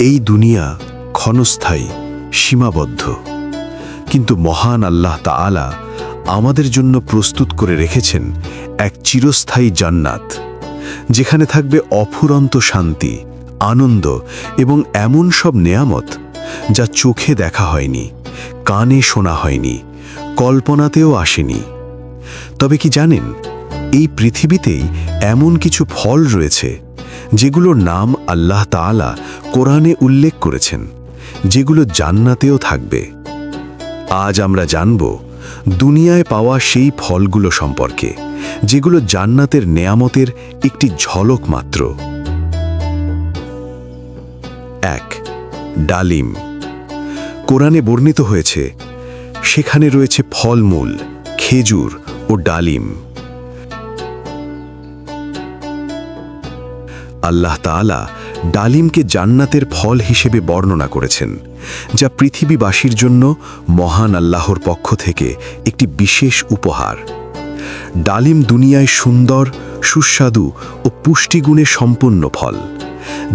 এই দুনিয়া ক্ষণস্থায়ী, সীমাবদ্ধ, কিন্তু মহান আল্লাহ তাআলা আমাদের জন্য প্রস্তুত করে রেখেছেন এক চিরস্থায়ী জান্নাত, যেখানে থাকবে অফুরন্ত শান্তি, আনন্দ এবং এমন সব নেয়ামত যা চোখে দেখা হয়নি, কানে শোনা হয়নি, কল্পনাতেও আসেনি। তবে কি জানেন, এই পৃথিবীতেই এমন কিছু ফল রয়েছে যেগুলোর নাম আল্লাহ তাআলা কোরআনে উল্লেখ করেছেন, যেগুলো জান্নাতেও থাকবে। আজ আমরা জানব দুনিয়ায় পাওয়া সেই ফলগুলো সম্পর্কে, যেগুলো জান্নাতের নেয়ামতের একটি ঝলক মাত্র। 1. ডালিম। কোরআনে বর্ণিত হয়েছে, সেখানে রয়েছে ফলমূল, খেজুর ও ডালিম। আল্লাহ তাআলা ডালিমকে জান্নাতের ফল হিসেবে বর্ণনা করেছেন, যা পৃথিবীবাসীর জন্য মহান আল্লাহর পক্ষ থেকে একটি বিশেষ উপহার। ডালিম দুনিয়ায় সুন্দর, সুস্বাদু ও পুষ্টিগুণে সম্পন্ন ফল।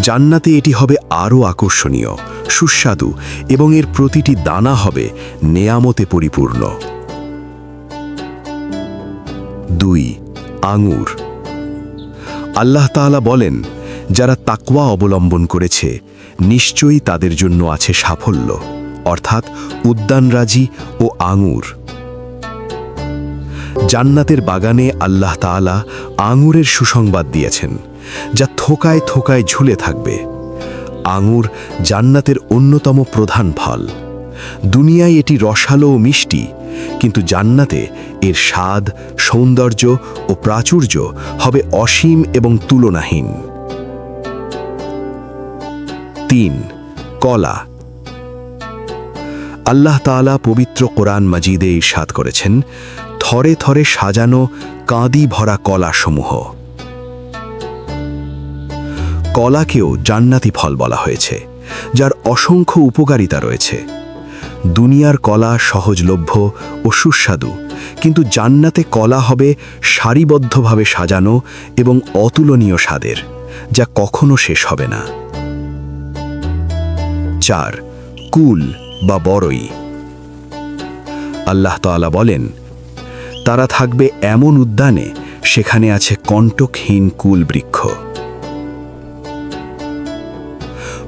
জান্নাতে এটি হবে আরও আকর্ষণীয়, সুস্বাদু এবং এর প্রতিটি দানা হবে নেয়ামতে পরিপূর্ণ। 2. আঙুর। আল্লাহ তাআলা বলেন, যারা তাকওয়া অবলম্বন করেছে নিশ্চয়ই তাদের জন্য আছে সাফল্য, অর্থাৎ উদ্যানরাজি ও আঙুর। জান্নাতের বাগানে আল্লাহ তাআলা আঙুরের সুসংবাদ দিয়েছেন, যা থোকায় থোকায় ঝুলে থাকবে। আঙুর জান্নাতের অন্যতম প্রধান ফল। দুনিয়ায় এটি রসালো ও মিষ্টি, কিন্তু জান্নাতে এর স্বাদ, সৌন্দর্য ও প্রাচুর্য হবে অসীম এবং তুলনাহীন। 3. কলা। আল্লাহ তাআলা পবিত্র কোরআন মাজিদে ইরশাদ করেছেন, থরে থরে সাজানো কাঁদি ভরা কলাসমূহ। কলাকেও জান্নাতি ফল বলা হয়েছে, যার অসংখ্য উপকারিতা রয়েছে। দুনিয়ার কলা সহজলভ্য ও সুস্বাদু, কিন্তু জান্নাতে কলা হবে সারিবদ্ধভাবে সাজানো এবং অতুলনীয় স্বাদের, যা কখনো শেষ হবে না। 4. কুল বা বরই। আল্লাহ তাআলা বলেন, তারা থাকবে এমন উদ্যানে সেখানে আছে কণ্টকহীন কুল বৃক্ষ।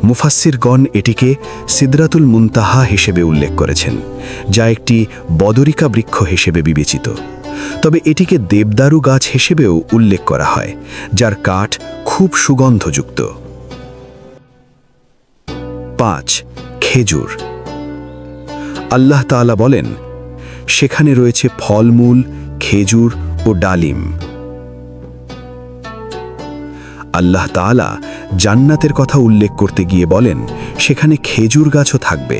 মুফাসসিরগণ এটিকে সিদরাতুল মুনতাহা হিসেবে উল্লেখ করেছেন, যা একটি বদরিকা বৃক্ষ হিসেবে বিবেচিত। তবে এটিকে দেবদারু গাছ হিসেবেও উল্লেখ করা হয়, যার কাঠ খুব সুগন্ধযুক্ত। 5. খেজুর। আল্লাহ তাআলা বলেন, সেখানে রয়েছে ফলমূল, খেজুর ও ডালিম। আল্লাহ তাআলা জান্নাতের কথা উল্লেখ করতে গিয়ে বলেন, সেখানে খেজুর গাছও থাকবে।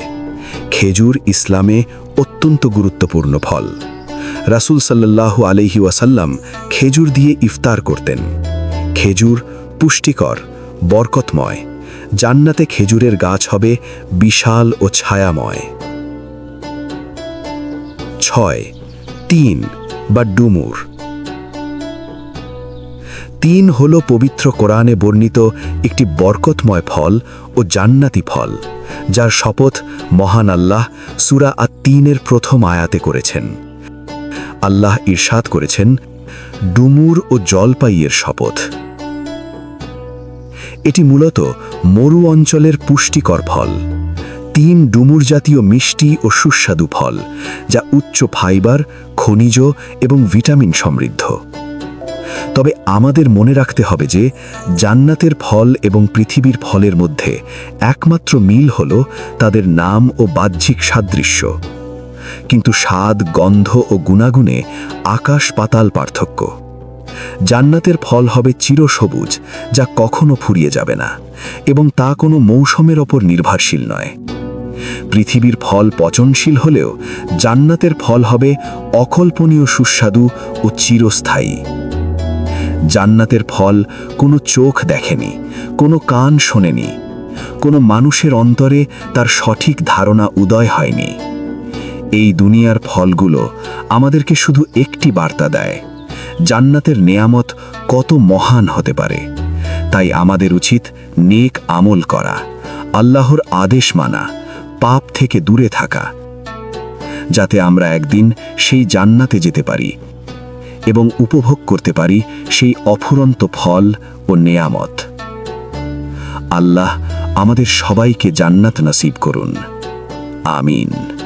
খেজুর ইসলামে অত্যন্ত গুরুত্বপূর্ণ ফল। রাসূল সাল্লাল্লাহু আলাইহি ওয়াসাল্লাম খেজুর দিয়ে ইফতার করতেন। খেজুর পুষ্টিকর, বরকতময়। জান্নাতে খেজুরের গাছ হবে বিশাল ও ছায়াময়। 6. তিন বা ডুমুর। 3 হল পবিত্র কোরআনে বর্ণিত একটি বরকতময় ফল ও জান্নাতি ফল, যার শপথ মহান আল্লাহ সূরা আত-তিনের প্রথম আয়াতে করেছেন। আল্লাহ ইরশাদ করেছেন, ডুমুর ও জলপাইয়ের শপথ। এটি মূলত মরু অঞ্চলের পুষ্টিকর ফল। 3 ডুমুর জাতীয় মিষ্টি ও সুস্বাদু ফল, যা উচ্চ ফাইবার, খনিজ এবং ভিটামিন সমৃদ্ধ। তবে আমাদের মনে রাখতে হবে যে জান্নাতের ফল এবং পৃথিবীর ফলের মধ্যে একমাত্র মিল হল তাদের নাম ও বাহ্যিক সাদৃশ্য, কিন্তু স্বাদ, গন্ধ ও গুণাগুণে আকাশ পাতাল পার্থক্য। জান্নাতের ফল হবে চিরসবুজ, যা কখনো ফুরিয়ে যাবে না, এবং তা কোনো মৌসুমের ওপর নির্ভরশীল নয়। পৃথিবীর ফল পচনশীল হলেও জান্নাতের ফল হবে অকল্পনীয় সুস্বাদু ও চিরস্থায়ী। জান্নাতের ফল কোনো চোখ দেখেনি, কোনো কান শোনেনি, কোনো মানুষের অন্তরে তার সঠিক ধারণা উদয় হয়নি। এই দুনিয়ার ফলগুলো আমাদেরকে শুধু একটি বার্তা দেয়, জান্নাতের নেয়ামত কত মহান হতে পারে। তাই আমাদের উচিত নেক আমল করা, আল্লাহর আদেশ মানা, পাপ থেকে দূরে থাকা, যাতে আমরা একদিন সেই জান্নাতে যেতে পারি এবং উপভোগ করতে পারি সেই অফুরন্ত ফল ও নেয়ামত। আল্লাহ আমাদের সবাইকে জান্নাত নসিব করুন। আমিন।